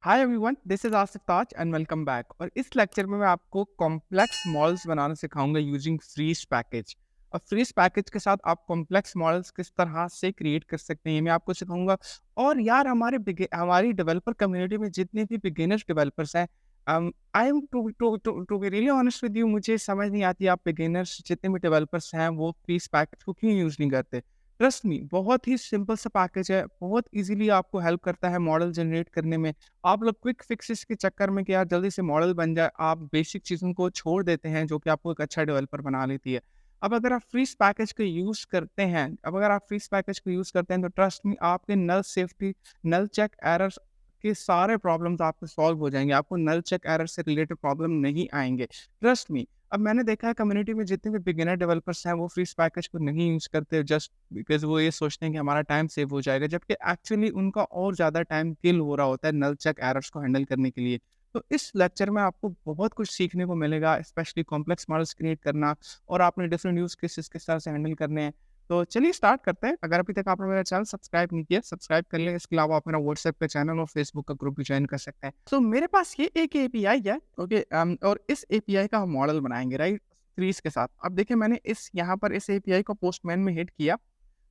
Hi everyone, this is Asif Taj and welcome back. और इस lecture में मैं आपको कॉम्प्लेक्स मॉडल्स बनाना सिखाऊंगा यूजिंग फ्रीज पैकेज। और फ्रीज पैकेज के साथ आप कॉम्प्लेक्स मॉडल्स किस तरह से क्रिएट कर सकते हैं ये मैं आपको सिखाऊंगा। और यार हमारी डेवलपर कम्युनिटी में जितने भी बिगिनर्स डेवलपर्स हैं, I am to be really honest with you, मुझे समझ नहीं आती आप बिगिनर्स जितने भी डेवलपर्स हैं वो फ्रीज पैकेज को क्यों यूज़ नहीं करते। ट्रस्ट मी, बहुत ही सिंपल सा पैकेज है, बहुत इजीली आपको हेल्प करता है मॉडल जनरेट करने में। आप लोग क्विक फिक्सेस के चक्कर में कि यार जल्दी से मॉडल बन जाए, आप बेसिक चीज़ों को छोड़ देते हैं जो कि आपको एक अच्छा डेवलपर बना लेती है। अब अगर आप फ्रीज़ पैकेज को यूज़ करते हैं अब अगर आप फ्रीज़ पैकेज को यूज़ करते हैं तो ट्रस्ट मी, आपके नल सेफ्टी, नल चेक एरर्स के सारे प्रॉब्लम्स आपके सॉल्व हो जाएँगे। आपको नल चेक एरर से रिलेटेड प्रॉब्लम नहीं आएँगे। ट्रस्ट मी, अब मैंने देखा है कम्युनिटी में जितने भी बिगिनर डेवलपर्स हैं वो फ्रीज़ पैकेज को नहीं यूज़ करते जस्ट बिकॉज़ वो ये सोचते हैं कि हमारा टाइम सेव हो जाएगा, जबकि एक्चुअली उनका और ज़्यादा टाइम किल हो रहा होता है नल चेक एरर्स को हैंडल करने के लिए। तो इस लेक्चर में आपको बहुत कुछ सीखने को मिलेगा, स्पेशली कॉम्प्लेक्स मॉडल्स क्रिएट करना और आपने डिफरेंट यूज़ केसेस किस तरह से हैंडल करने हैं। तो चलिए स्टार्ट करते हैं। अगर अभी तक आपने मेरा चैनल सब्सक्राइब नहीं किया, सब्सक्राइब कर लें। इसके अलावा आप मेरा व्हाट्सएप का चैनल और फेसबुक का ग्रुप भी जॉइन कर सकते हैं। तो मेरे पास ये एक एपीआई है, ओके, और इस एपीआई का हम मॉडल बनाएँगे, राइट? ट्रीज़ के साथ। अब देखिए, मैंने इस यहाँ पर इस एपीआई को पोस्टमैन में हिट किया।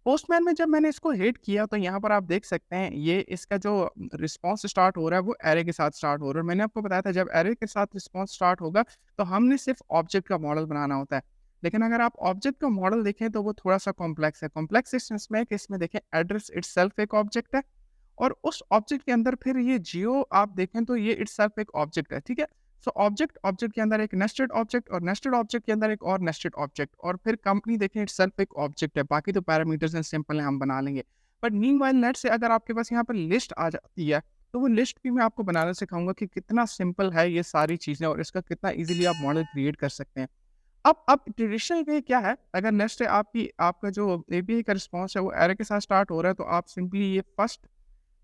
पोस्टमैन में जब मैंने इसको हिट किया तो यहाँ पर आप देख सकते हैं ये इसका जो रिस्पॉन्स स्टार्ट हो रहा है वो एरे के साथ स्टार्ट हो रहा है। मैंने आपको बताया था जब एरे के साथ रिस्पॉन्स स्टार्ट होगा तो हमने सिर्फ ऑब्जेक्ट का मॉडल बनाना होता है। लेकिन अगर आप ऑब्जेक्ट का मॉडल देखें तो वो थोड़ा-सा कॉम्प्लेक्स है। कॉम्प्लेक्स इस सेंस में है कि इसमें देखें एड्रेस इटसेल्फ एक ऑब्जेक्ट है और उस ऑब्जेक्ट के अंदर फिर ये जियो आप देखें तो ये इटसेल्फ एक ऑब्जेक्ट है, ठीक है? सो ऑब्जेक्ट ऑब्जेक्ट के अंदर एक नेस्टेड ऑब्जेक्ट और नेस्टेड ऑब्जेक्ट के अंदर एक और नेस्टेड ऑब्जेक्ट और फिर कंपनी देखें इटसेल्फ एक ऑब्जेक्ट है। बाकी तो पैरामीटर्स हैं, सिंपल है, हम बना लेंगे। बट मीनवाइल लेट्स से अगर आपके पास यहाँ पर लिस्ट आ जाती है तो वो लिस्ट भी मैं आपको बनाना सिखाऊंगा कि कितना सिंपल है ये सारी चीज़ें और इसका कितना ईज़िली आप मॉडल क्रिएट कर सकते हैं। अब ट्रेडिशनल वे क्या है, अगर नेक्स्ट आपकी आपका जो एपीआई का रिस्पॉन्स है वो एरे के साथ स्टार्ट हो रहा है तो आप सिंपली ये फर्स्ट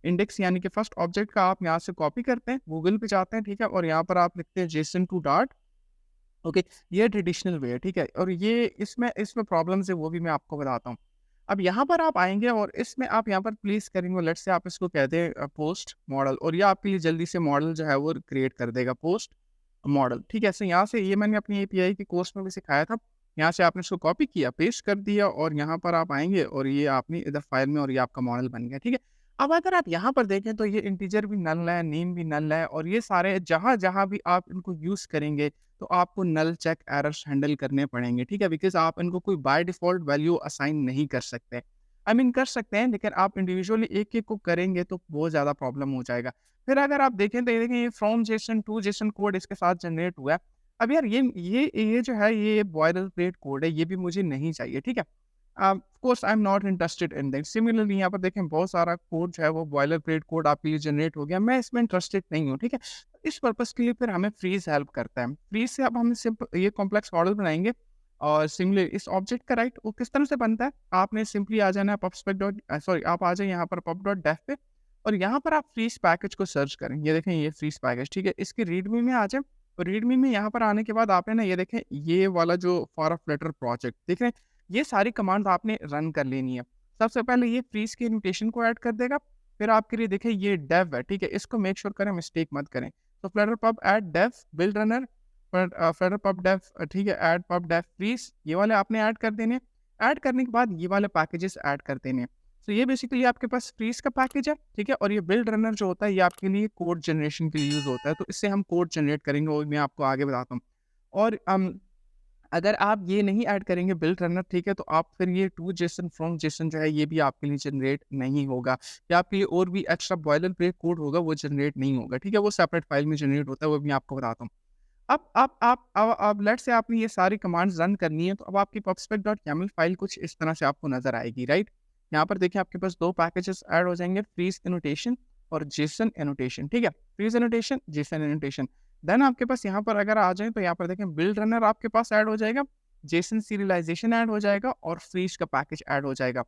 इंडेक्स यानी कि फर्स्ट ऑब्जेक्ट का आप यहाँ से कॉपी करते हैं, गूगल पे जाते हैं, ठीक है? और यहाँ पर आप लिखते हैं जेसन टू डॉट, ओके, ये ट्रेडिशनल वे है, ठीक है? और ये इसमें इसमें प्रॉब्लम्स है वो भी मैं आपको बताता हूँ। अब यहाँ पर आप आएँगे और इसमें आप यहाँ पर प्लेस करेंगे, लेट्स से आप इसको कहते हैं पोस्ट मॉडल, और ये आपके लिए जल्दी से मॉडल जो है वो क्रिएट कर देगा, पोस्ट मॉडल, ठीक है? सो यहाँ से ये मैंने अपनी एपीआई के कोर्स में भी सिखाया था। यहाँ से आपने इसको कॉपी किया, पेस्ट कर दिया और यहाँ पर आप आएँगे और ये आपने इधर फाइल में और ये आपका मॉडल बन गया, ठीक है? अब अगर आप यहाँ पर देखें तो ये इंटीजर भी नल है, नेम भी नल है और ये सारे जहाँ-जहाँ भी आप इनको यूज़ करेंगे तो आपको नल चेक एरर्स हैंडल करने पड़ेंगे, ठीक है? बिकॉज़ आप इनको कोई बाय डिफ़ॉल्ट वैल्यू असाइन नहीं कर सकते। आई मीन कर सकते हैं लेकिन आप इंडिविजुअली एक-एक को करेंगे तो बहुत ज़्यादा प्रॉब्लम हो जाएगा। फिर अगर आप देखें तो ये देखें, ये from JSON to JSON code इसके साथ जनरेट हुआ है। अब यार ये जो है ये बॉयलरप्लेट कोड है, ये भी मुझे नहीं चाहिए, ठीक है? Of course I am not interested in that. Similarly यहाँ पर देखें बहुत सारा कोड जो है वो बॉयलरप्लेट कोड आपके लिए जनरेट हो गया, मैं इसमें इंटरेस्टेड नहीं हूँ, ठीक है? इस पर्पज़ के लिए फिर हमें फ्रीज़ हेल्प करता है। फ्रीज़ से अब हम सिंपल ये कॉम्प्लेक्स मॉडल बनाएँगे और सिमिलर इस ऑब्जेक्ट का राइट वो किस तरह से बनता है? आपने सिंपली आ जाना है आप आ जाइए यहाँ पर pub.dev पे और यहाँ पर आप फ्रीज़ पैकेज को सर्च करें। ये देखें, ये फ्रीज़ पैकेज, ठीक है? इसके रीडमी में आ जाएँ और रीडमी में यहाँ पर आने के बाद आपने ना ये देखें, ये वाला जो फॉर अ फ्लटर प्रोजेक्ट देख रहे हैं? ये सारी कमांड्स आपने रन कर लेनी है। सबसे पहले ये फ्रीज़ के एनोटेशन को ऐड कर देगा, फिर आपके लिए देखिए ये डेव है, ठीक है? इसको मेक श्योर करें मिस्टेक मत करें। तो Flutter pub add dev build runner Flutter pub dev, ठीक है? ऐड पब डेव फ्रीज़, ये वाले आपने ऐड कर देने। ऐड करने के बाद ये वाले पैकेजेस ऐड कर देने। तो ये बेसिकली आपके पास फ्रीज़ का पैकेज है, ठीक है? और ये बिल्ड रनर जो होता है ये आपके लिए कोड जनरेशन के लिए यूज़ होता है, तो इससे हम कोड जनरेट करेंगे और मैं आपको आगे बताता हूँ। और अगर आप ये नहीं ऐड करेंगे बिल्ड रनर, ठीक है, तो आप फिर ये टू जेसन फ्रॉम जेसन जो है ये भी आपके लिए जनरेट नहीं होगा या आपके लिए और भी एक्स्ट्रा बॉयलरप्लेट कोड होगा वो जनरेट नहीं होगा, ठीक है? वो सेपरेट फाइल में जनरेट होता है, वो भी मैं आपको बताता हूँ। अब लेट्स से आपने ये सारी कमांड्स रन करनी है तो अब आपकी pubspec.yaml फाइल कुछ इस तरह से आपको नज़र आएगी, राइट? यहाँ पर देखिए आपके पास 2 पैकेजेस ऐड हो जाएँगे, फ्रीज़ एनोटेशन और जेसन एनोटेशन, ठीक है? Freeze annotation, JSON annotation. Then आपके पास यहाँ पर अगर आ जाएँ तो यहाँ पर देखें बिल्ड रनर आपके पास ऐड हो जाएगा, जेसन सीरियलाइज़ेशन ऐड हो जाएगा और फ्रीज़ का पैकेज ऐड हो जाएगा।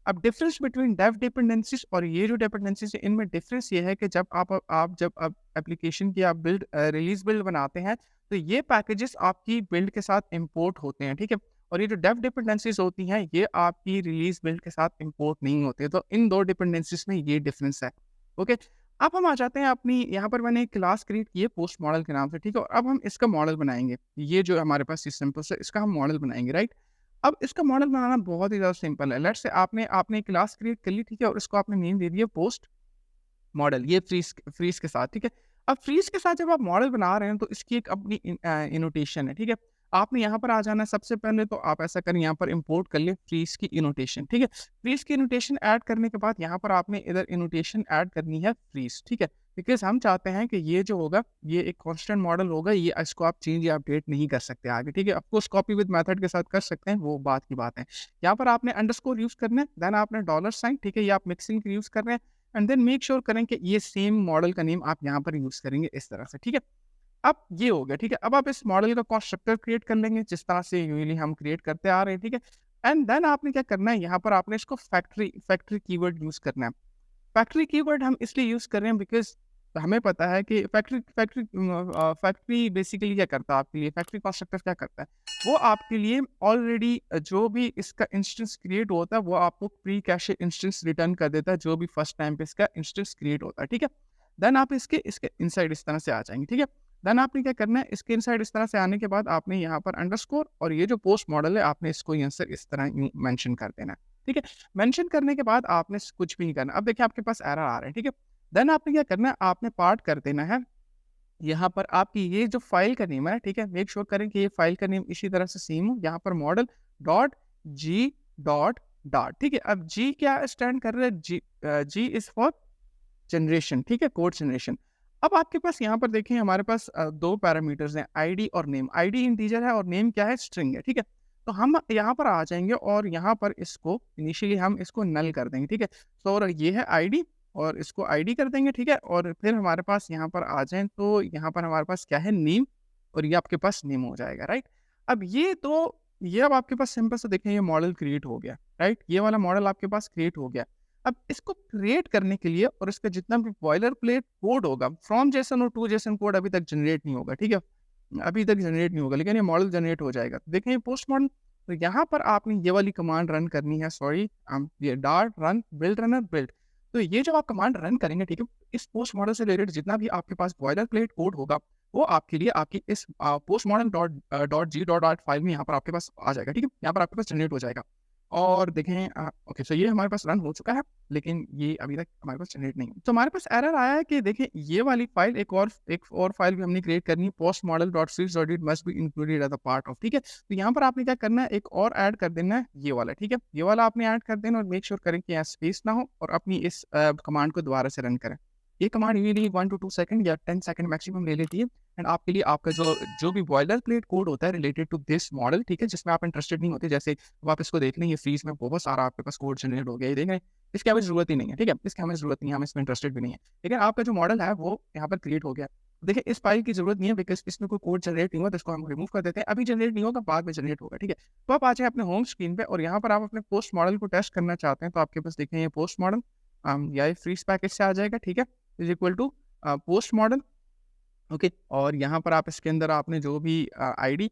अब डिफरेंस बिटवीन डेव डिपेंडेंसीज़ और ये जो डिपेंडेंसीज़ है इनमें डिफरेंस ये है कि जब आप जब एप्लीकेशन की आप रिलीज़ बिल्ड बनाते हैं तो ये पैकेजेस आपकी बिल्ड के साथ इंपोर्ट होते हैं, ठीक है? और ये जो डेव डिपेंडेंसीज़ होती हैं ये आपकी रिलीज़ बिल्ड के साथ इंपोर्ट नहीं होते। तो इन 2 डिपेंडेंसीज़ में ये डिफरेंस है, ओके? अब हम आ जाते हैं अपनी यहाँ पर मैंने एक क्लास क्रिएट की है पोस्ट मॉडल के नाम से, ठीक है? और अब हम इसका मॉडल बनाएँगे। ये जो हमारे पास सिस्टम पर से इसका हम मॉडल बनाएँगे, राइट? अब इसका मॉडल बनाना बहुत ही ज़्यादा सिंपल है। लेट्स से आपने आपने एक क्लास क्रिएट कर ली, ठीक है? और इसको आपने नेम दे दिया पोस्ट मॉडल, ये फ्रीज़ के साथ, ठीक है? अब फ्रीज़ के साथ जब आप मॉडल बना रहे हैं तो इसकी एक अपनी एनोटेशन है, ठीक है? आपने यहाँ पर आ जाना है, सबसे पहले तो आप ऐसा करें, यहाँ पर इम्पोर्ट कर लें फ्रीज़ की एनोटेशन, ठीक है? फ्रीज़ की एनोटेशन ऐड करने के बाद यहाँ पर आपने इधर एनोटेशन ऐड करनी है फ्रीज़, ठीक है? बिकॉज़ हम चाहते हैं कि ये जो होगा, ये एक कांस्टेंट मॉडल होगा, ये इसको आप चेंज या अपडेट नहीं कर सकते आगे, ठीक है? Of course copy with method के साथ कर सकते हैं, वो बात की बात है। यहाँ पर आपने अंडरस्कोर यूज़ करना है, देन आपने डॉलर साइन, ठीक है? ये आप मिक्सिंग के यूज़ कर रहे हैं एंड देन मेक श्योर करें कि ये सेम मॉडल का नेम आप यहाँ पर यूज़ करेंगे इस तरह से, ठीक है? अब ये हो गया, ठीक है? अब आप इस मॉडल का कंस्ट्रक्टर क्रिएट कर लेंगे, जिस तरह से यूजुअली हम क्रिएट करते आ रहे हैं, ठीक है? एंड देन आपने क्या करना है, यहाँ पर आपने इसको फैक्ट्री कीवर्ड यूज़ करना है। फैक्ट्री कीवर्ड हम इसलिए यूज़ कर रहे हैं बिकॉज़ हमें पता है कि फैक्ट्री बेसिकली क्या करता है आपके लिए, फैक्ट्री कंस्ट्रक्टर क्या करता है? वो आपके लिए ऑलरेडी जो भी इसका इंस्टेंस क्रिएट होता है, वो आपको प्री कैशे इंस्टेंस रिटर्न कर देता है, जो भी फर्स्ट टाइम पे इसका इंस्टेंस क्रिएट होता है, ठीक है? देन आप इसके इसके इनसाइड इस तरह से आ जाएँगे, ठीक है? देन आपने क्या करना है, इसके इनसाइड इस तरह से आने के बाद आपने यहाँ पर अंडरस्कोर और ये जो पोस्ट मॉडल है, आपने इसको यहाँ से इस तरह यूँ मेंशन कर देना है, ठीक है? मेंशन करने के बाद आपने कुछ भी नहीं करना। अब देखिए आपके पास एरर आ रहा है, ठीक है? देन आपने क्या करना है, आपने पार्ट कर देना है, यहाँ पर आपकी ये जो फ़ाइल का नेम है, ठीक है? मेक श्योर करें कि ये फ़ाइल का नेम इसी तरह से सेम हो, यहाँ पर model dot G dot dot, ठीक है? अब जी क्या स्टैंड कर रहा है? जी इज़ फॉर जनरेशन, ठीक है? Code generation. अब आपके पास यहाँ पर देखिए हमारे पास 2 पैरामीटर्स हैं, आईडी और नेम। आईडी इंटीजर है और नेम क्या है? स्ट्रिंग है, ठीक है? तो हम यहाँ पर आ जाएँगे और यहाँ पर इसको इनिशियली हम इसको नल कर देंगे, ठीक है? तो और ये है आईडी और इसको आईडी कर देंगे, ठीक है? और फिर हमारे पास यहाँ पर आ जाएँ तो यहाँ पर हमारे पास क्या है? नेम और ये आपके पास नेम हो जाएगा, राइट? अब ये अब आपके पास सिंपल सा देखें ये मॉडल क्रिएट हो गया, राइट? ये वाला मॉडल आपके पास क्रिएट हो गया। अब इसको क्रिएट करने के लिए और इसका जितना भी बॉयलर प्लेट कोड होगा फ्रॉम जेसन और टू जेसन कोड अभी तक जनरेट नहीं होगा, ठीक है? अभी तक जनरेट नहीं होगा, लेकिन ये मॉडल जनरेट हो जाएगा। देखें ये पोस्ट मॉडल, तो यहाँ पर आपने ये वाली कमांड रन करनी है, सॉरी ये dot run build runner build. तो ये जो आप कमांड रन करेंगे, ठीक है? इस पोस्ट मॉडल से रिलेटेड जितना भी आपके पास बॉयलर प्लेट कोड होगा, वो आपके लिए आपकी इस post model dot G dot dot file में यहाँ पर आपके पास आ जाएगा, ठीक है? यहाँ पर आपके पास जनरेट हो जाएगा। और देखें ओके सो ये हमारे पास रन हो चुका है, लेकिन ये अभी तक हमारे पास जनरेट नहीं है। तो हमारे पास एरर आया है कि देखिए ये वाली फाइल एक और फाइल भी हमने क्रिएट करनी है, post model dot switch dot it must be included as a part of, ठीक है? तो यहाँ पर आपने क्या करना है, एक और ऐड कर देना है ये वाला, ठीक है? ये वाला आपने ऐड कर देना और मेक श्योर करें कि यहाँ स्पेस ना हो और अपनी इस कमांड को दोबारा से रन करें। ये कमांड यूजुअली 1 टू 2 सेकंड या 10 सेकंड मैक्सिमम ले लेती है एंड आपके लिए आपका जो जो भी बॉयलर प्लेट कोड होता है रिलेटेड टू दिस मॉडल, ठीक है? जिसमें आप इंटरेस्टेड नहीं होते, जैसे अब आप इसको देख लें, ये फ्रीज़ में बहुत सारा आपके पास कोड जनरेट हो गया, ये देख रहे हैं? इसकी हमें ज़रूरत ही नहीं है, ठीक है? इसकी हमें ज़रूरत नहीं है, हम इसमें इंटरेस्टेड भी नहीं है। लेकिन आपका जो मॉडल है वो यहाँ पर क्रिएट हो गया। देखिए इस फाइल की ज़रूरत नहीं है बिकॉज़ इसमें कोई कोड जनरेट नहीं हुआ, तो इसको हम रिमूव कर देते हैं। अभी जनरेट नहीं होगा, बाद में जनरेट होगा, ठीक है? तो आप आ जाएँ अपने होम स्क्रीन पे और यहाँ पर आप अपने पोस्ट मॉडल को टेस्ट करना चाहते हैं, तो आपके पास देखें ये पोस्ट मॉडल या ये फ्रीज़ पैकेज से आ जाएगा, ठीक है? Is equal to post model, okay? और यहाँ पर आप इसके अंदर आपने जो भी आईडी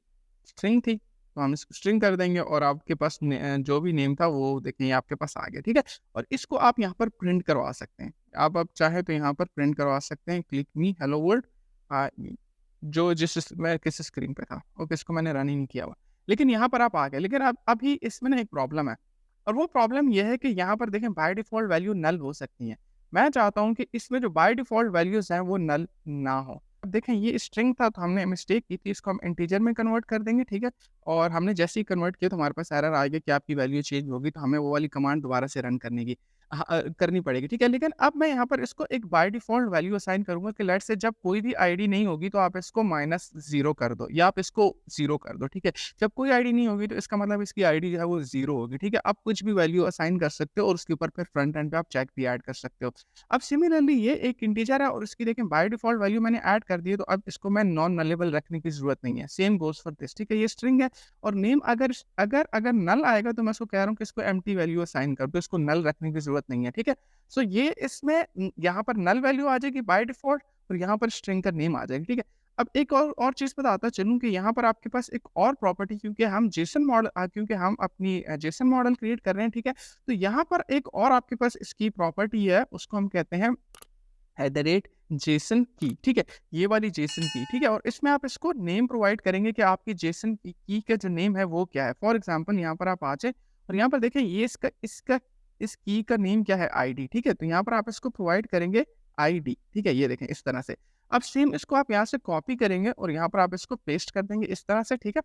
स्ट्रिंग थी, तो हम इसको स्ट्रिंग कर देंगे और आपके पास जो भी नेम था वो देखिए ये आपके पास आ गया, ठीक है? और इसको आप यहाँ पर प्रिंट करवा सकते हैं। आप चाहें तो यहाँ पर प्रिंट करवा सकते हैं, क्लिक मी हेलो वर्ल्ड अ, जो मैं किस स्क्रीन पे था, ओके? इसको मैंने रन ही नहीं किया हुआ। लेकिन यहाँ पर आप आ गए, लेकिन अब अभी इसमें ना एक प्रॉब्लम है और वो प्रॉब्लम ये है कि यहाँ पर देखें बाय डिफ़ॉल्ट वैल्यू नल हो सकती हैं। मैं चाहता हूँ कि इसमें जो बाय डिफ़ॉल्ट वैल्यूज़ हैं वो नल ना हो। अब देखें ये स्ट्रिंग था तो हमने मिस्टेक की थी, इसको हम इंटीजर में कन्वर्ट कर देंगे, ठीक है? और हमने जैसे ही कन्वर्ट किया तो हमारे पास एरर आ गया कि आपकी वैल्यू चेंज होगी, तो हमें वो वाली कमांड दोबारा से रन करनी पड़ेगी, ठीक है? लेकिन अब मैं यहाँ पर इसको एक बाय डिफ़ॉल्ट वैल्यू असाइन करूँगा कि लेट्स से जब कोई भी आईडी नहीं होगी तो आप इसको -0 कर दो या आप इसको 0 कर दो, ठीक है? जब कोई आईडी नहीं होगी तो इसका मतलब इसकी आईडी जो है वो 0 होगी, ठीक है? आप कुछ भी वैल्यू असाइन कर सकते हो और उसके ऊपर फिर फ्रंट एंड पे आप चेक भी ऐड कर सकते हो। अब सिमिलरली ये एक इंटीजर है और इसकी देखें बाय डिफ़ॉल्ट वैल्यू मैंने ऐड कर दी है, तो अब इसको मैं नॉन नलेबल रखने की ज़रूरत नहीं है। सेम गोज़ फॉर दिस, ठीक है? ये स्ट्रिंग है और नेम अगर अगर अगर नल आएगा तो मैं इसको कह रहा हूँ कि इसको एम्प्टी वैल्यू असाइन कर दो, इसको नल रखने की ज़रूरत नहीं है, ठीक है? सो ये इसमें यहाँ पर नल वैल्यू आ जाएगी बाय डिफ़ॉल्ट और यहाँ पर स्ट्रिंग का नेम आ जाएगा, ठीक है? अब एक और चीज़ बताता चलूँ कि यहाँ पर आपके पास एक और प्रॉपर्टी क्योंकि हम अपनी जेसन मॉडल क्रिएट कर रहे हैं, ठीक है? तो यहाँ पर एक और आपके पास इसकी प्रॉपर्टी है, उसको हम कहते हैं जेसन की, ठीक है? ये वाली जेसन की, ठीक है? और इसमें आप इसको नेम प्रोवाइड करेंगे कि आपकी जेसन की का जो नेम है वो क्या है। फॉर एग्ज़ाम्पल यहाँ पर आप आ जाएँ और यहाँ पर देखें ये इसका इस की का नेम क्या है आईडी, ठीक है? तो यहाँ पर आप इसको प्रोवाइड करेंगे आईडी, ठीक है? ये देखें इस तरह से। अब सेम इसको आप यहाँ से कॉपी करेंगे और यहाँ पर आप इसको पेस्ट कर देंगे इस तरह से, ठीक है?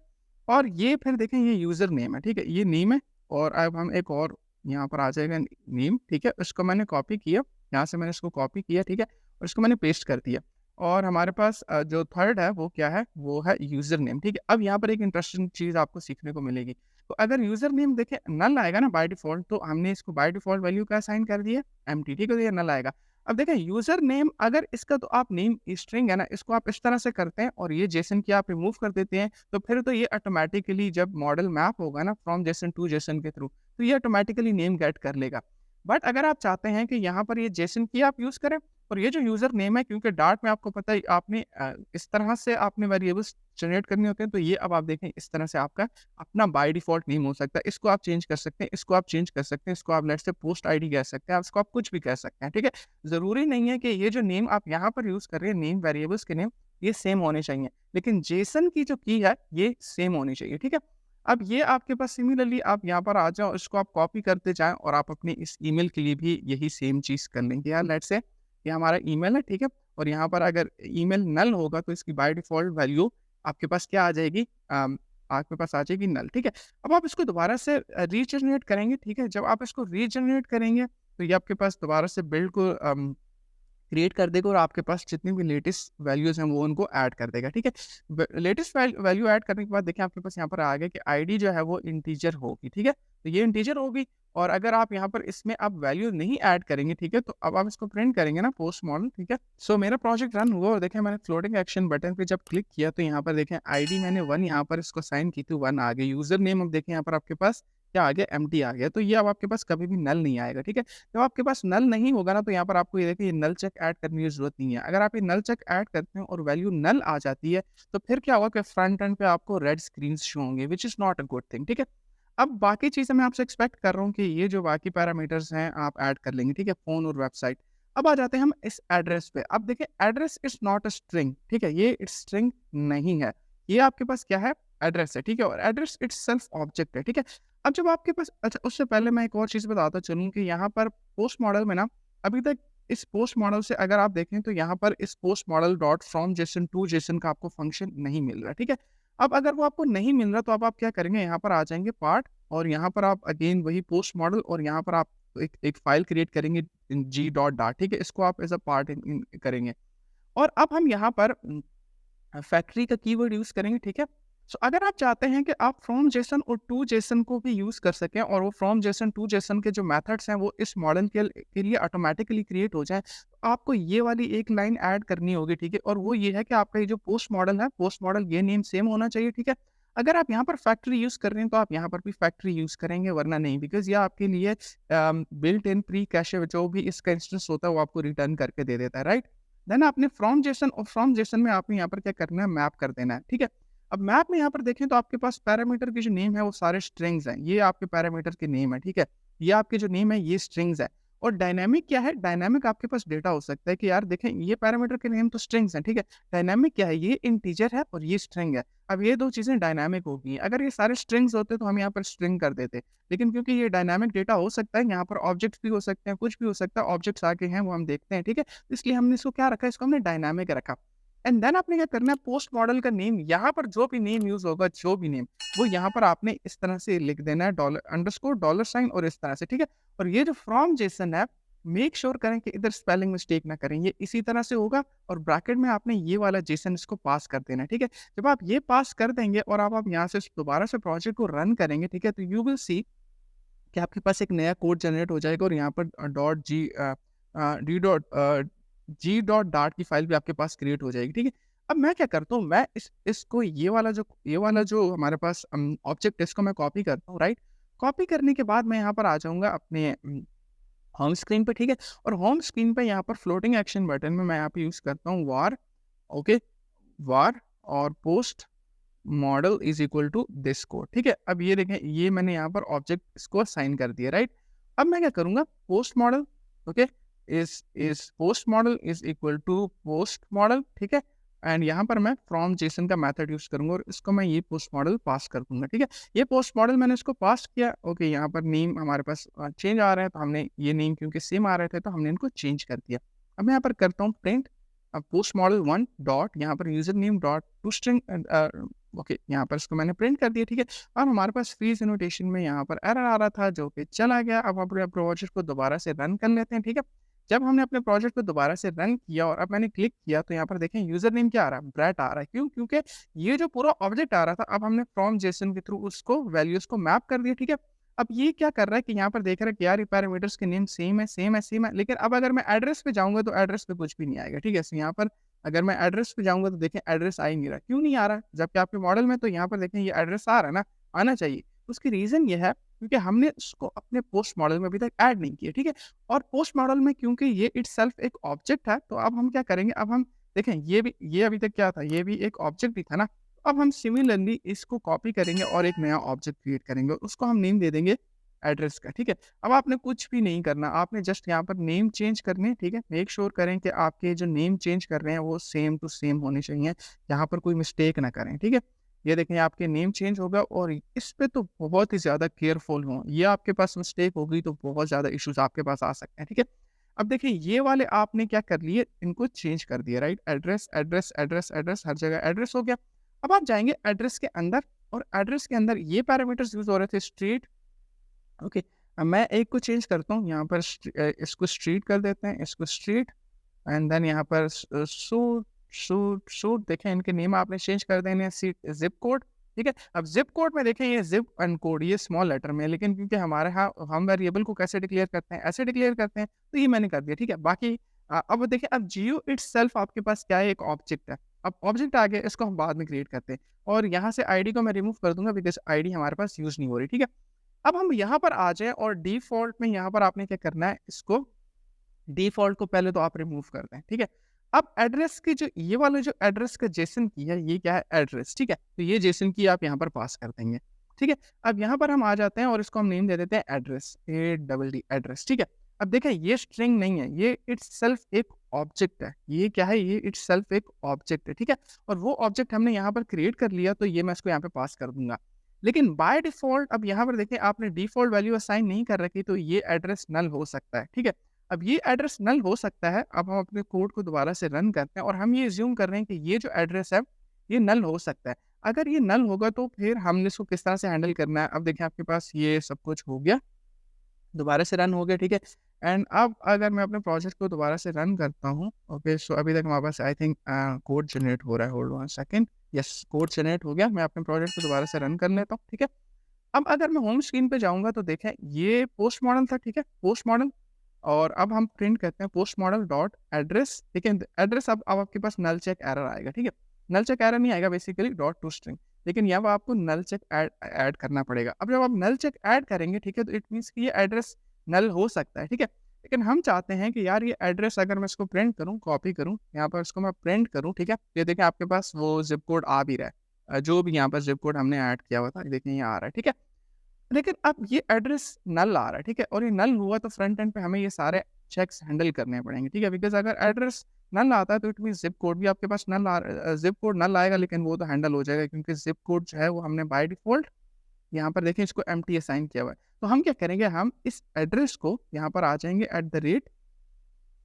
और ये फिर देखें ये यूज़र नेम है, ठीक है? ये नेम है और अब हम एक और यहाँ पर आ जाएगा नेम, ठीक है? इसको मैंने कॉपी किया, यहाँ से मैंने इसको कॉपी किया, ठीक है? और इसको मैंने पेस्ट कर दिया और हमारे पास जो थर्ड है वो क्या है? वो है यूज़र नेम, ठीक है? अब यहाँ पर एक इंटरेस्टिंग चीज़ आपको सीखने को मिलेगी। तो अगर यूज़र नेम देखें नल आएगा ना बाय डिफ़ॉल्ट तो हमने इसको बाय डिफ़ॉल्ट वैल्यू क्या असाइन कर दी है? एम्प्टी, ठीक है? तो ये नल आएगा। अब देखें यूज़र नेम अगर इसका तो आप नेम स्ट्रिंग है ना, इसको आप इस तरह से करते हैं और ये जेसन की आप रिमूव कर देते हैं, तो फिर तो ये ऑटोमैटिकली जब मॉडल मैप होगा ना फ्रॉम जेसन टू जेसन के थ्रू, तो ये ऑटोमैटिकली नेम गेट कर लेगा। बट अगर आप चाहते हैं कि यहाँ पर ये जेसन की आप यूज़ करें और ये जो यूज़र नेम है क्योंकि डार्ट में आपको पता है आपने इस तरह से आपने वेरिएबल्स जनरेट करने होते हैं, तो ये अब आप देखें इस तरह से आपका अपना बाय डिफ़ॉल्ट नेम हो सकता है। इसको आप चेंज कर सकते हैं, इसको आप चेंज कर सकते हैं, इसको आप लेट्स से पोस्ट आईडी कह सकते हैं, आप इसको आप कुछ भी कह सकते हैं, ठीक है? ज़रूरी नहीं है कि ये जो नेम आप यहाँ पर यूज़ कर रहे हैं, नेम वेरिएबल्स के नेम, ये सेम होने चाहिए। लेकिन जेसन की जो की है, ये सेम होनी चाहिए, ठीक है? अब ये आपके पास सिमिलरली आप यहाँ पर आ जाओ, इसको आप कॉपी करते जाएँ और आप अपनी इस ईमेल के लिए भी यही सेम चीज़ कर लेंगे। यार लेट्स से ये हमारा ईमेल है, ठीक है? और यहाँ पर अगर ईमेल नल होगा तो इसकी बाय डिफ़ॉल्ट वैल्यू आपके पास क्या आ जाएगी? आपके पास आ जाएगी नल, ठीक है? अब आप इसको दोबारा से रीजनरेट करेंगे, ठीक है? जब आप इसको रीजनरेट करेंगे, तो ये आपके पास दोबारा से बिल्ड को क्रिएट कर देगा और आपके पास जितनी भी लेटेस्ट वैल्यूज़ हैं वो उनको ऐड कर देगा, ठीक है? लेटेस्ट वैल्यू ऐड करने के बाद देखिए आपके पास यहाँ पर आ गया कि आईडी जो है वो इंटीजर होगी, ठीक है? तो ये इंटीजर होगी और अगर आप यहाँ पर इसमें अब वैल्यू नहीं ऐड करेंगे, ठीक है? तो अब आप इसको प्रिंट करेंगे ना पोस्ट मॉडल, ठीक है? सो मेरा प्रोजेक्ट रन हुआ और देखें मैंने फ्लोटिंग एक्शन बटन पे जब क्लिक किया तो यहाँ पर देखें आईडी मैंने 1 यहाँ पर इसको असाइन की थी 1 आ गई। यूज़र नेम अब देखें यहाँ पर आपके पास क्या आ गया? एम्प्टी आ गया। तो ये अब आपके पास कभी भी नल नहीं आएगा, ठीक है? जब आपके पास नल नहीं होगा ना तो यहाँ पर आपको ये देखिए ये नल चेक ऐड करने की ज़रूरत नहीं है। अगर आप ये नल चेक ऐड करते हैं और वैल्यू नल आ जाती है, तो फिर क्या होगा कि फ्रंट एंड पे आपको रेड स्क्रीन्स शो होंगे which is not a good thing, ठीक है? अब बाकी चीज़ें मैं आपसे एक्सपेक्ट कर रहा हूँ कि ये जो बाकी पैरामीटर्स हैं आप ऐड कर लेंगे, ठीक है? फ़ोन और वेबसाइट। अब आ जाते हैं हम इस एड्रेस पे। अब देखिए address is not a string, ठीक है? ये स्ट्रिंग नहीं है। ये आपके पास क्या है? एड्रेस है, ठीक है? और एड्रेस इटसेल्फ ऑब्जेक्ट है, ठीक है? अब जब आपके पास अच्छा उससे पहले मैं एक और चीज़ बताता चलूँ कि यहाँ पर पोस्ट मॉडल में ना अभी तक इस पोस्ट मॉडल से अगर आप देखें तो यहाँ पर इस post model dot from JSON to JSON का आपको फंक्शन नहीं मिल रहा है, ठीक है? अब अगर वो आपको नहीं मिल रहा तो अब आप क्या करेंगे यहाँ पर आ जाएँगे पार्ट और यहाँ पर आप अगेन वही पोस्ट मॉडल और यहाँ पर आप एक फ़ाइल क्रिएट करेंगे जी डॉट डाट, ठीक है? इसको आप एज़ अ पार्ट इन करेंगे और अब हम यहाँ पर फैक्ट्री का कीवर्ड यूज़ करेंगे, ठीक है? सो अगर आप चाहते हैं कि आप फ्रॉम जेसन और टू जेसन को भी यूज़ कर सकें और वो फ्रॉम जेसन टू जेसन के जो मेथड्स हैं वो इस मॉडल के लिए ऑटोमैटिकली क्रिएट हो जाएँ, तो आपको ये वाली एक लाइन ऐड करनी होगी, ठीक है? और वो ये है कि आपका ये जो पोस्ट मॉडल है, पोस्ट मॉडल ये नेम सेम होना चाहिए, ठीक है? अगर आप यहाँ पर फैक्ट्री यूज़ कर रहे हैं, तो आप यहाँ पर भी फैक्ट्री यूज़ करेंगे वरना नहीं बिकॉज़ ये आपके लिए बिल्ट इन प्री कैशे जो भी इसका इंस्टेंस होता है वो आपको रिटर्न करके दे देता है, राइट? देन आपने फ्रॉम जेसन और फ्रॉम जेसन में आपने यहाँ पर क्या करना है मैप कर देना है, ठीक है? अब मैप में यहाँ पर देखें तो आपके पास पैरामीटर के जो नेम है वो सारे स्ट्रिंग्स हैं, ये आपके पैरामीटर के नेम है, ठीक है? ये आपके जो नेम है ये स्ट्रिंग्स है और डायनामिक क्या है? डायनामिक आपके पास डेटा हो सकता है कि यार देखें ये पैरामीटर के नेम तो स्ट्रिंग्स हैं, ठीक है? डायनामिक क्या है? ये इंटीजर है और ये स्ट्रिंग है। अब ये 2 चीज़ें डायनामिक हो गई हैं, अगर ये सारे स्ट्रिंग्स होते तो हम यहाँ पर स्ट्रिंग कर देते, लेकिन क्योंकि ये डायनामिक डेटा हो सकता है, यहाँ पर ऑब्जेक्ट्स भी हो सकते हैं, कुछ भी हो सकता है, ऑब्जेक्ट्स आगे हैं वो हम देखते हैं, ठीक है? इसलिए हमने इसको क्या रखा है? इसको हमने डायनामिक रखा। एंड देन आपने क्या करना है पोस्ट मॉडल का नेम यहाँ पर जो भी नेम यूज़ होगा, जो भी नेम, वो यहाँ पर आपने इस तरह से लिख देना है डॉलर अंडरस्कोर डॉलर साइन और इस तरह से, ठीक है? और ये जो फ्रॉम जेसन है, मेक श्योर करें कि इधर स्पेलिंग मिस्टेक ना करें, ये इसी तरह से होगा और ब्रैकेट में आपने ये वाला जेसन इसको पास कर देना है, ठीक है? जब आप ये पास कर देंगे और आप यहाँ से दोबारा से प्रोजेक्ट को रन करेंगे, ठीक है? तो यू विल सी कि आपके पास एक नया कोड जनरेट हो जाएगा और यहाँ पर जी डॉट डार्ट की फाइल भी आपके पास क्रिएट हो जाएगी, ठीक है? अब मैं क्या करता हूँ, मैं इसको ये वाला जो हमारे पास ऑब्जेक्ट है इसको मैं कॉपी करता हूँ, राइट? कॉपी करने के बाद मैं यहाँ पर आ जाऊँगा अपने होम स्क्रीन पे, ठीक है? और होम स्क्रीन पे यहाँ पर फ्लोटिंग एक्शन बटन में मैं यहाँ पे यूज़ करता हूँ वार, ओके? वार और post model is equal to this code, ठीक है? अब ये देखें ये मैंने यहाँ पर ऑब्जेक्ट इसको असाइन कर दिया, राइट? अब मैं क्या करूँगा post model, okay? Is post model is equal to post model, ठीक है। एंड यहाँ पर मैं फ्रॉम जेसन का मेथड यूज करूंगा और इसको मैं ये पोस्ट मॉडल पास कर दूंगा, ठीक है। ये पोस्ट मॉडल मैंने इसको पास किया, ओके। यहाँ पर नेम हमारे पास चेंज आ रहा है, तो हमने ये नेम क्योंकि सेम आ रहे थे तो हमने इनको चेंज कर दिया। अब मैं यहाँ पर करता हूँ प्रिंट अब पोस्ट मॉडल 1 डॉट यहाँ पर user name dot to string, okay. यहाँ पर इसको मैंने प्रिंट कर दिया, ठीक है। अब हमारे पास फ्रीज एनोटेशन में यहाँ पर एरर आ रहा था जो कि चला गया। अब अपने प्रोजेक्ट को दोबारा से रन कर लेते हैं, ठीक है। जब हमने अपने प्रोजेक्ट को दोबारा से रन किया और अब मैंने क्लिक किया तो यहाँ पर देखें यूजर नेम क्या आ रहा है, ब्रैट आ रहा है। क्यों? क्योंकि ये जो पूरा ऑब्जेक्ट आ रहा था अब हमने फ्रॉम जेसन के थ्रू उसको वैल्यूज को मैप कर दिया, ठीक है। अब ये क्या कर रहा है कि यहाँ पर देख रहा है कि यार ये पैरामीटर्स के नेम सेम है सेम है सेम है, लेकिन अब अगर मैं एड्रेस पे जाऊंगा तो एड्रेस पे कुछ भी नहीं आएगा, ठीक है। तो यहाँ पर अगर मैं एड्रेस पे जाऊंगा तो देखें एड्रेस आ ही नहीं रहा। क्यों नहीं आ रहा? जबकि आपके मॉडल में तो यहाँ पर देखें ये एड्रेस आ रहा है ना, आना चाहिए। उसकी रीजन ये है क्योंकि हमने उसको अपने पोस्ट मॉडल में अभी तक ऐड नहीं किया, ठीक है। और पोस्ट मॉडल में क्योंकि ये इटसेल्फ एक ऑब्जेक्ट है, तो अब हम क्या करेंगे, अब हम देखें ये अभी तक क्या था, ये भी एक ऑब्जेक्ट ही था ना। अब हम सिमिलरली इसको कॉपी करेंगे और एक नया ऑब्जेक्ट क्रिएट करेंगे, उसको हम नेम दे देंगे एड्रेस का, ठीक है। अब आपने कुछ भी नहीं करना, आपने जस्ट यहाँ पर नेम चेंज करने, ठीक है। मेक श्योर करें कि आपके जो नेम चेंज कर रहे हैं वो सेम टू सेम होने चाहिए, यहाँ पर कोई मिस्टेक ना करें, ठीक है। ये देखें आपके नेम चेंज होगा और इस पे तो बहुत ही ज़्यादा केयरफुल हों, ये आपके पास मिस्टेक होगी तो बहुत ज़्यादा इश्यूज आपके पास आ सकते हैं, ठीक है। अब देखिए ये वाले आपने क्या कर लिए, इनको चेंज कर दिया, right. Address address address address, हर जगह एड्रेस हो गया। अब आप जाएंगे एड्रेस के अंदर और एड्रेस के अंदर ये पैरामीटर्स यूज हो रहे थे, स्ट्रीट, ओके। अब मैं एक को चेंज करता हूँ, यहाँ पर इसको स्ट्रीट कर देते हैं, इसको स्ट्रीट। एंड देन यहाँ पर सूट सूट सूट, देखें इनके नेम आपने चेंज कर देने, जिप कोड, ठीक है। अब जिप कोड में देखें ये जिप एंड कोड ये स्मॉल लेटर में है, लेकिन क्योंकि हमारे यहाँ हम वेरिएबल को कैसे डिक्लेयर करते हैं, ऐसे डिक्लेयर करते हैं, तो ये मैंने कर दिया, ठीक है। बाकी अब देखिए अब जियो इटसेल्फ आपके पास क्या है, एक ऑब्जेक्ट है। अब ऑब्जेक्ट आ गया, इसको हम बाद में क्रिएट करते हैं और यहाँ से आईडी को मैं रिमूव कर दूंगा बिकॉज आईडी हमारे पास यूज नहीं हो रही, ठीक है। अब हम यहाँ पर आ जाएं और डिफॉल्ट में यहाँ पर आपने क्या करना है, इसको डिफॉल्ट को पहले तो आप रिमूव कर दें, ठीक है। अब एड्रेस की जो ये वाला जो एड्रेस का जेसन की है, ये क्या है, एड्रेस, ठीक है। तो ये जेसन की आप यहाँ पर पास कर देंगे, ठीक है। अब यहाँ पर हम आ जाते हैं और इसको हम नेम दे देते हैं एड्रेस, ADD एड्रेस, ठीक है। अब देखें ये स्ट्रिंग नहीं है, ये इटसेल्फ एक ऑब्जेक्ट है। ये क्या है, ये इटसेल्फ एक ऑब्जेक्ट है, ठीक है। और वो ऑब्जेक्ट हमने यहाँ पर क्रिएट कर लिया, तो ये मैं इसको यहाँ पे पास कर दूंगा। लेकिन बाय डिफॉल्ट अब यहाँ पर देखें आपने डिफॉल्ट वैल्यू असाइन नहीं कर रखी, तो ये एड्रेस नल हो सकता है, ठीक है। अब ये एड्रेस नल हो सकता है, अब हम अपने कोड को दोबारा से रन करते हैं और हम ये अज्यूम कर रहे हैं कि ये जो एड्रेस है ये नल हो सकता है। अगर ये नल होगा तो फिर हमने इसको किस तरह से हैंडल करना है। अब देखिए आपके पास ये सब कुछ हो गया, दोबारा से रन हो गया, ठीक है। एंड अब अगर मैं अपने प्रोजेक्ट को दोबारा से रन करता हूँ, ओके। सो अभी तक हमारे पास आई थिंक कोड जनरेट हो रहा है, hold one second, yes code generate हो गया। मैं अपने प्रोजेक्ट को दोबारा से रन कर लेता हूँ, ठीक है। अब अगर मैं होम स्क्रीन पे जाऊँगा तो देखें ये पोस्ट मॉडल था, ठीक है, पोस्ट मॉडल। और अब हम प्रिंट करते हैं पोस्ट मॉडल डॉट एड्रेस, ठीक है। एड्रेस अब आपके पास नल चेक एरर आएगा, ठीक है। नल चेक एरर नहीं आएगा बेसिकली, डॉट टू स्ट्रिंग, लेकिन यहाँ आपको नल चेक ऐड करना पड़ेगा। अब जब आप नल चेक ऐड करेंगे, ठीक है, तो इट मीन्स कि ये एड्रेस नल हो सकता है, ठीक है। लेकिन हम चाहते हैं कि यार ये एड्रेस अगर मैं इसको प्रिंट करूँ, कॉपी करूँ, यहाँ पर इसको मैं प्रिंट करूँ, ठीक है। ये देखें आपके पास वो जिप कोड आ भी रहा है, जो भी यहाँ पर जिप कोड हमने ऐड किया हुआ था, देखें ये आ रहा है, ठीक है। लेकिन अब ये एड्रेस नल आ रहा है, ठीक है। और ये नल हुआ तो फ्रंट एंड पे हमें ये सारे चेक्स हैंडल करने पड़ेंगे, ठीक है। बिकॉज अगर एड्रेस नल आता है तो इट मीन जिप कोड भी आपके पास जिप कोड नल आएगा, लेकिन वो तो हैंडल हो जाएगा क्योंकि जिप कोड जो है वो हमने बाय डिफॉल्ट यहाँ पर देखें इसको एम्प्टी असाइन किया हुआ है। तो हम क्या करेंगे, हम इस एड्रेस को यहाँ पर आ जाएंगे at the rate,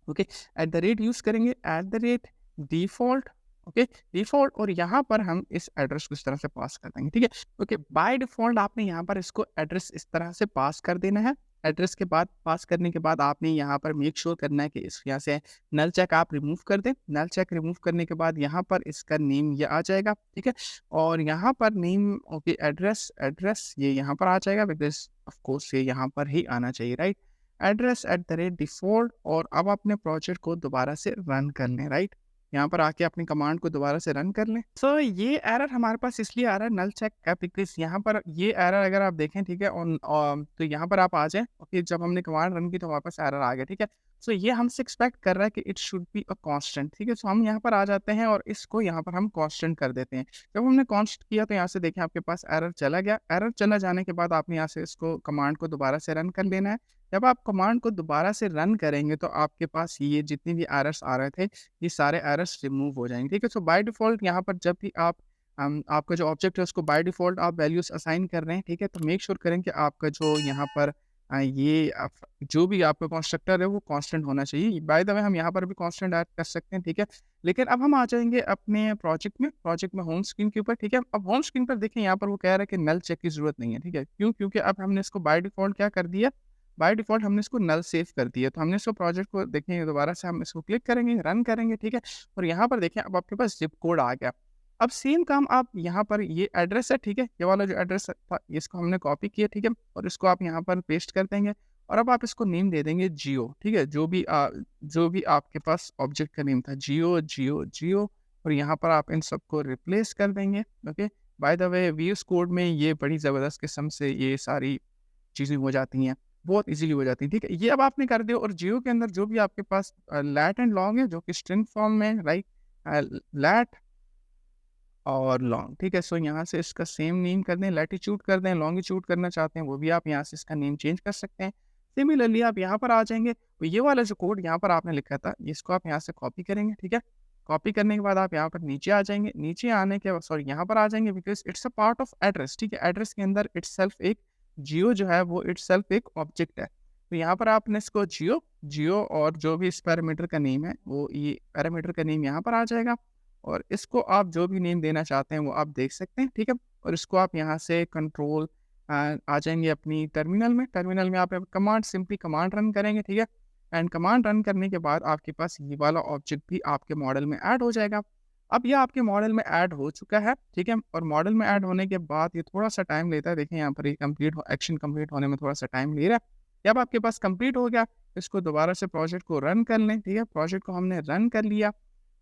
okay, at the rate use करेंगे at the rate default, okay, default. और यहाँ पर हम इस एड्रेस को इस तरह से पास कर देंगे, ठीक है। ओके, बाय डिफॉल्ट आपने यहाँ पर इसको एड्रेस इस तरह से पास कर देना है। एड्रेस के बाद पास करने के बाद आपने यहाँ पर मेक श्योर करना है कि इस यहाँ से नल चेक आप रिमूव कर दें। नल चेक रिमूव करने के बाद यहाँ पर इसका नेम ये आ जाएगा, ठीक है। और यहाँ पर नेम, ओके, एड्रेस एड्रेस ये यहाँ पर आ जाएगा बिकॉज ऑफ कोर्स ये यहाँ पर ही आना चाहिए, right. Address eight the rate default. और अब अपने प्रोजेक्ट को दोबारा से रन कर लें, राइट। यहाँ पर आके अपनी कमांड को दोबारा से रन कर लें। सो ये एरर हमारे पास इसलिए आ रहा है नल चेक का, बिकॉज यहाँ पर ये एरर अगर आप देखें, ठीक है, तो यहाँ पर आप आ जाएं, ओके। जब हमने कमांड रन की तो हमारे पास एरर आ गया, ठीक है। सो ये हमसे एक्सपेक्ट कर रहा है कि it should be a constant, ठीक है। सो हम यहाँ पर आ जाते हैं और इसको यहाँ पर हम कांस्टेंट कर देते हैं। जब हमने कांस्ट किया तो यहाँ से देखें आपके पास एरर चला गया। एरर चला जाने के बाद आपने यहाँ से इसको कमांड को दोबारा से रन कर लेना है। जब आप कमांड को दोबारा से रन करेंगे तो आपके पास ये जितने भी एरर्स आ रहे थे, ये सारे एरर्स रिमूव हो जाएँगे, ठीक है। सो बाय डिफ़ॉल्ट यहाँ पर जब भी आप आपका जो ऑब्जेक्ट है उसको बाय डिफ़ॉल्ट आप वैल्यूज़ असाइन कर रहे हैं, ठीक है। तो मेक श्योर करें कि आपका जो यहाँ पर ये जो भी आपका कंस्ट्रक्टर है वो कांस्टेंट होना चाहिए। बाय द वे हम यहाँ पर भी कांस्टेंट ऐड कर सकते हैं, ठीक है। लेकिन अब हम आ जाएँगे अपने प्रोजेक्ट में होम स्क्रीन के ऊपर, ठीक है। अब होम स्क्रीन पर देखें यहाँ पर वो कह रहा है कि नल चेक की ज़रूरत नहीं है, ठीक है। क्यों? क्योंकि अब हमने इसको बाय डिफ़ॉल्ट क्या कर दिया, बाय डिफ़ॉल्ट हमने इसको नल सेव कर दिया। तो हमने इसको प्रोजेक्ट को देखें दोबारा से हम इसको क्लिक करेंगे, रन करेंगे, ठीक है। और यहाँ पर देखें अब आपके पास ज़िप कोड आ गया। अब सेम काम आप यहाँ पर ये एड्रेस है, ठीक है। ये वाला जो एड्रेस था इसको हमने कॉपी किया, ठीक है। और इसको आप यहाँ पर पेस्ट कर देंगे और अब आप इसको नेम दे देंगे जियो, ठीक है। जो भी आपके पास ऑब्जेक्ट का नेम था जियो, जियो, जियो। और यहाँ पर आप इन सबको रिप्लेस कर देंगे, okay. By the way VS code में ये बड़ी ज़बरदस्त किस्म से ये सारी चीज़ें हो जाती हैं, बहुत ईज़िली हो जाती हैं, ठीक है। ये अब आपने कर दिया और जियो के अंदर जो भी आपके पास लैट एंड लॉन्ग है जो कि स्ट्रिंग फॉर्म में है, राइट। लैट और लॉन्ग, ठीक है। सो यहाँ से इसका सेम नेम कर दें, लैटिट्यूड कर दें, लॉन्गिट्यूड करना चाहते हैं वो भी आप यहाँ से इसका नेम चेंज कर सकते हैं। सिमिलरली आप यहाँ पर आ जाएँगे, तो ये वाला जो कोड यहाँ पर आपने लिखा था, इसको आप यहाँ से कॉपी करेंगे, ठीक है। कॉपी करने के बाद आप यहाँ पर नीचे आ जाएँगे, नीचे आने के बाद सॉरी यहाँ पर आ जाएँगे because it's a part of address, ठीक है। एड्रेस के अंदर इटसेल्फ एक जियो जो है वो इटसेल्फ एक ऑब्जेक्ट है। तो यहाँ पर आपने इसको जियो, जियो और जो भी इस पैरामीटर का नेम है, वो ये पैरामीटर का नेम यहाँ पर आ जाएगा। और इसको आप जो भी नेम देना चाहते हैं वो आप देख सकते हैं, ठीक है। और इसको आप यहाँ से कंट्रोल आ जाएँगे अपनी टर्मिनल में। टर्मिनल में आप कमांड सिंपली कमांड रन करेंगे, ठीक है। एंड कमांड रन करने के बाद आपके पास ये वाला ऑब्जेक्ट भी आपके मॉडल में ऐड हो जाएगा। अब ये आपके मॉडल में ऐड हो चुका है, ठीक है। और मॉडल में ऐड होने के बाद ये थोड़ा-सा टाइम लेता है। देखें यहाँ पर ये एक्शन कंप्लीट होने में थोड़ा-सा टाइम ले रहा है। जब आपके पास कंप्लीट हो गया, इसको दोबारा से प्रोजेक्ट को रन कर लें, ठीक है। प्रोजेक्ट को हमने रन कर लिया।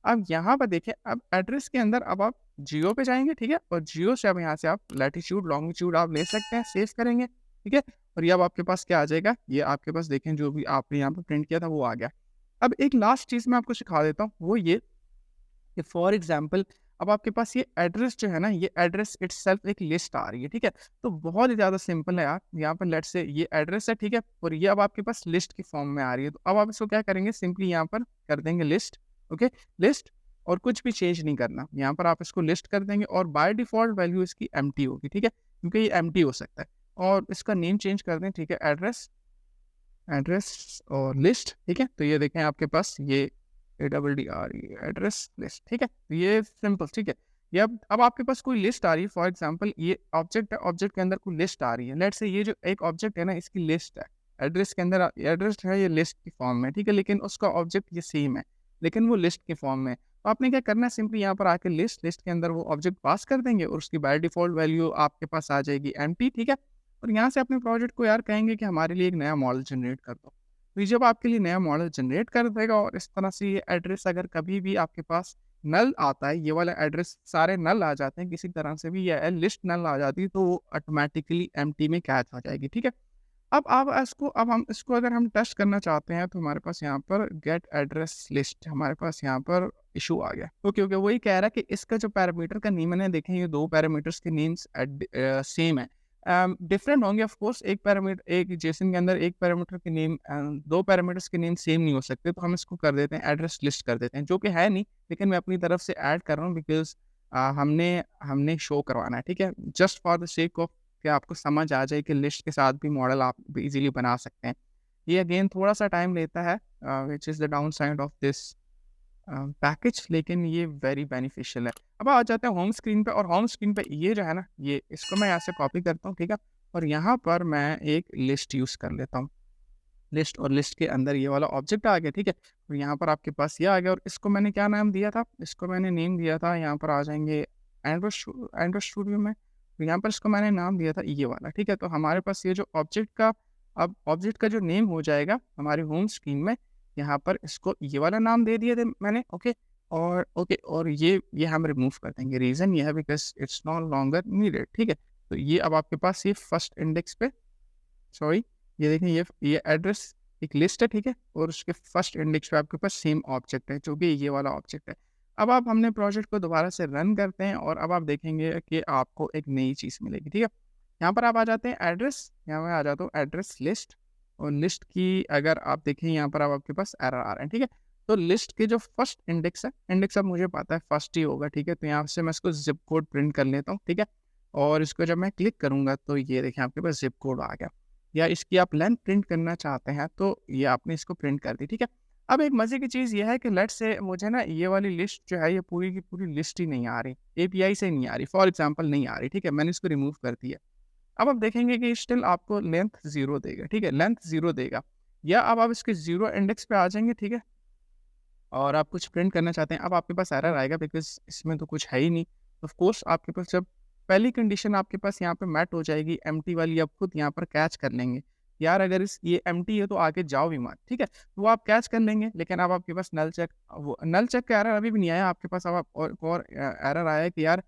अब यहाँ पर देखिए, अब एड्रेस के अंदर अब आप जियो पे जाएँगे, ठीक है? और जियो से अब यहाँ से आप लैटिट्यूड, लॉन्गिट्यूड आप ले सकते हैं, सेव करेंगे, ठीक है? और ये अब आपके पास क्या आ जाएगा, ये आपके पास देखें जो भी आपने यहाँ पे प्रिंट किया था वो आ गया। अब एक लास्ट चीज़ मैं आपको सिखा देता हूँ, वो ये कि फॉर एग्ज़ाम्पल अब आपके पास ये एड्रेस जो है ना, ये एड्रेस इटसेल्फ एक लिस्ट आ रही है, ठीक है? तो बहुत ही ज़्यादा सिंपल है यार, यहाँ पर लेट्स से ये एड्रेस है, ठीक है? और ये अब आपके पास लिस्ट की फॉर्म में आ रही है, तो अब आप इसको क्या करेंगे, सिंपली यहाँ पर कर देंगे लिस्ट, ओके? लिस्ट और कुछ भी चेंज नहीं करना, यहाँ पर आप इसको लिस्ट कर देंगे और बाय डिफ़ॉल्ट वैल्यू इसकी एम्प्टी होगी, ठीक है? क्योंकि ये एम्प्टी हो सकता है और इसका नेम चेंज कर दें, ठीक है? एड्रेस एड्रेस और लिस्ट, ठीक है? तो ये देखें आपके पास ये ADDRE एड्रेस लिस्ट, ठीक है? तो ये सिंपल, ठीक है? ये अब आपके पास कोई लिस्ट आ रही है, फॉर एग्ज़ाम्पल ये ऑब्जेक्ट है, ऑब्जेक्ट के अंदर कोई लिस्ट आ रही है। लेट्स से ये जो एक ऑब्जेक्ट है ना, इसकी लिस्ट है। एड्रेस के अंदर एड्रेस है, ये लिस्ट की फॉर्म में, ठीक है? लेकिन उसका ऑब्जेक्ट ये सेम है, लेकिन वो लिस्ट की फॉर्म में है। तो आपने क्या करना है, सिंपली यहाँ पर आके लिस्ट के अंदर वो ऑब्जेक्ट पास कर देंगे और उसकी बाय डिफ़ॉल्ट वैल्यू आपके पास आ जाएगी एम्प्टी, ठीक है? और यहाँ से अपने प्रोजेक्ट को यार कहेंगे कि हमारे लिए एक नया मॉडल जनरेट कर दो। तो ये जब आपके लिए नया मॉडल जनरेट कर देगा और इस तरह से ये एड्रेस अगर कभी भी आपके पास नल आता है, ये वाला एड्रेस सारे नल आ जाते हैं, किसी तरह से भी ये लिस्ट नल आ जाती है तो वो ऑटोमैटिकली एम्प्टी में कैच हो जाएगी, ठीक है? अब हम इसको अगर हम टेस्ट करना चाहते हैं तो हमारे पास यहाँ पर गेट एड्रेस लिस्ट हमारे पास यहाँ पर इशू आ गया। ओके, ओके, वही कह रहा है कि इसका जो पैरामीटर का नेम है ना, देखें ये 2 पैरामीटर्स के नेम्स सेम है। डिफरेंट होंगे ऑफ कोर्स, एक जेसन के अंदर एक पैरामीटर के नेम 2 पैरामीटर्स के नेम सेम नहीं हो सकते, तो हम इसको कर देते हैं एड्रेस लिस्ट कर देते हैं, जो कि है नहीं, लेकिन मैं अपनी तरफ से ऐड कर रहा हूँ बिकॉज़ हमने हमने शो करवाना है, ठीक है? Just for the sake of कि आपको समझ आ जाए कि लिस्ट के साथ भी मॉडल आप इज़िली बना सकते हैं। ये अगेन थोड़ा-सा टाइम लेता है which is the down side of this package, लेकिन ये वेरी बेनिफिशियल है। अब आ जाते हैं होम स्क्रीन पे और होम स्क्रीन पे ये जो है ना, ये इसको मैं यहाँ से कॉपी करता हूँ, ठीक है? और यहाँ पर मैं एक लिस्ट यूज़ कर लेता हूँ। लिस्ट और लिस्ट के अंदर ये वाला ऑब्जेक्ट आ गया, ठीक है? और यहाँ पर आपके पास ये आ गया और इसको मैंने क्या नाम दिया था? इसको मैंने नेम दिया था, यहाँ पर आ जाएँगे एंड्रॉइड स्टूडियो में। तो यहाँ पर इसको मैंने नाम दिया था ये वाला, ठीक है? तो हमारे पास ये जो ऑब्जेक्ट का जो नेम हो जाएगा हमारी होम स्क्रीन में, यहाँ पर इसको ये वाला नाम दे दिया था मैंने, ओके? और ये हम रिमूव कर देंगे। रीज़न ये है because it's no longer needed, ठीक है? तो ये अब आपके पास ये फर्स्ट इंडेक्स पे सॉरी ये देखें ये एड्रेस एक लिस्ट है, ठीक है? और उसके फर्स्ट इंडेक्स पे आपके पास सेम ऑब्जेक्ट है, जो कि ये वाला ऑब्जेक्ट है। अब आप हमने प्रोजेक्ट को दोबारा से रन करते हैं और अब आप देखेंगे कि आपको एक नई चीज़ मिलेगी, ठीक है? यहाँ पर आप आ जाते हैं एड्रेस, यहाँ मैं आ जाता हूँ एड्रेस लिस्ट, और लिस्ट की अगर आप देखें यहाँ पर अब आपके पास एरर आ रहे हैं, ठीक है? तो लिस्ट के जो फर्स्ट इंडेक्स है, इंडेक्स अब मुझे पता है फर्स्ट ही होगा, ठीक है? तो यहाँ से मैं इसको ज़िप कोड प्रिंट कर लेता हूँ, ठीक है? और इसको जब मैं क्लिक करूँगा तो ये देखिए आपके पास ज़िप कोड आ गया। या इसकी आप लेंथ प्रिंट करना चाहते हैं तो ये आपने इसको प्रिंट कर दी, ठीक है? अब एक मज़े की चीज़ ये है कि लेट्स से मुझे ना ये वाली लिस्ट जो है ये पूरी की पूरी लिस्ट ही नहीं आ रही, एपीआई से नहीं आ रही, फॉर एग्ज़ाम्पल नहीं आ रही, ठीक है? मैंने इसको रिमूव कर दिया। अब आप देखेंगे कि स्टिल आपको लेंथ 0 देगा, ठीक है? लेंथ 0 देगा। या अब आप इसके 0 इंडेक्स पे आ जाएँगे, ठीक है? और आप कुछ प्रिंट करना चाहते हैं, अब आपके पास एरर आएगा बिकॉज़ इसमें तो कुछ है ही नहीं। ऑफ़ कोर्स आपके पास जब पहली कंडीशन आपके पास यहाँ पे मैट हो जाएगी एम्प्टी वाली, आप खुद यहाँ पर कैच कर लेंगे। यार अगर इस ये एम्प्टी है तो आगे जाओ भी मत, ठीक है? वो आप कैच कर लेंगे, लेकिन अब आपके पास नल चेक का एरर अभी भी नहीं आया आपके पास। अब आप और एक और एरर आया है कि यार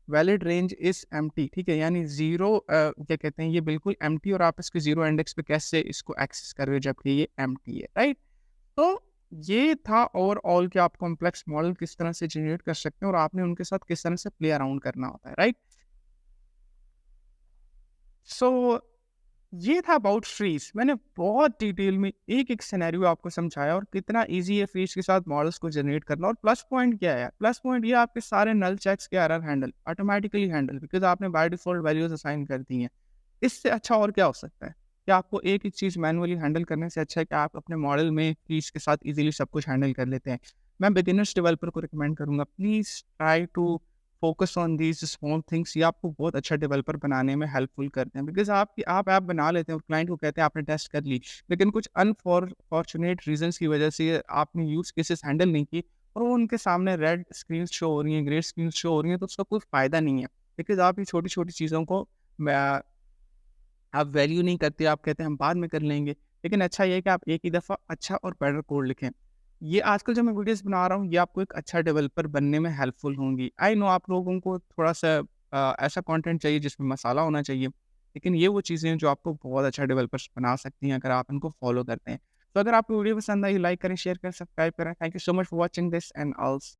वैलिड रेंज इज़ एम्प्टी, ठीक है? यानी 0 क्या कहते हैं, ये बिल्कुल एम्प्टी, और आप इसके 0 इंडेक्स पे कैसे इसको एक्सेस कर रहे हो जबकि ये एम्प्टी है, राइट? तो ये था ओवरऑल कि आप कॉम्प्लेक्स मॉडल किस तरह से जनरेट कर सकते हैं और आपने उनके साथ किस तरह से प्ले अराउंड करना होता है, राइट? सो ये था अबाउट फ्रीज। मैंने बहुत डिटेल में एक-एक सिनेरियो आपको समझाया और कितना ईज़ी है फ्रीज के साथ मॉडल्स को जनरेट करना। और प्लस पॉइंट क्या है? प्लस पॉइंट ये आपके सारे नल चेक्स के error handle automatically handle, because आपने बाय डिफ़ॉल्ट वैल्यूज़ असाइन कर दी हैं। इससे अच्छा और क्या हो सकता है? कि आपको एक-एक चीज़ मैनुअली हैंडल करने से अच्छा है कि आप अपने मॉडल में फ्रीज के साथ ईज़िली सब कुछ हैंडल कर लेते हैं। मैं बिगिनर्स डेवलपर को रिकमेंड करूँगा, please try to focus on these small things. ये आपको बहुत अच्छा डेवलपर बनाने में हेल्पफुल करते हैं, बिकॉज़ आप ऐप बना लेते हैं और क्लाइंट को कहते हैं आपने टेस्ट कर ली, लेकिन कुछ फॉर्च्यूनेट रीज़न्स की वजह से आपने यूज़ केसेस हैंडल नहीं की और वो उनके सामने रेड स्क्रीन्स शो हो रही हैं, ग्रे स्क्रीन्स शो हो रही हैं, तो उसका कोई फ़ायदा नहीं है। बिकॉज़ आप ये छोटी-छोटी चीज़ों को मैं आप वैल्यू नहीं करते, आप कहते हैं हम बाद में कर लेंगे। लेकिन अच्छा ये है कि आप एक ही दफ़ा अच्छा और बेटर कोड लिखें। ये आजकल जो मैं वीडियोज़ बना रहा हूँ, ये आपको एक अच्छा डेवलपर बनने में हेल्पफुल होंगी। आई नो आप लोगों को थोड़ा-सा ऐसा कंटेंट चाहिए जिसमें मसाला होना चाहिए, लेकिन ये वो चीज़ें हैं जो आपको बहुत अच्छा डेवलपर्स बना सकती हैं अगर आप इनको फॉलो करते हैं। तो अगर आपको वीडियो पसंद आई, लाइक करें, शेयर करें, सब्सक्राइब करें। Thank you so much for watching this and ऑल्स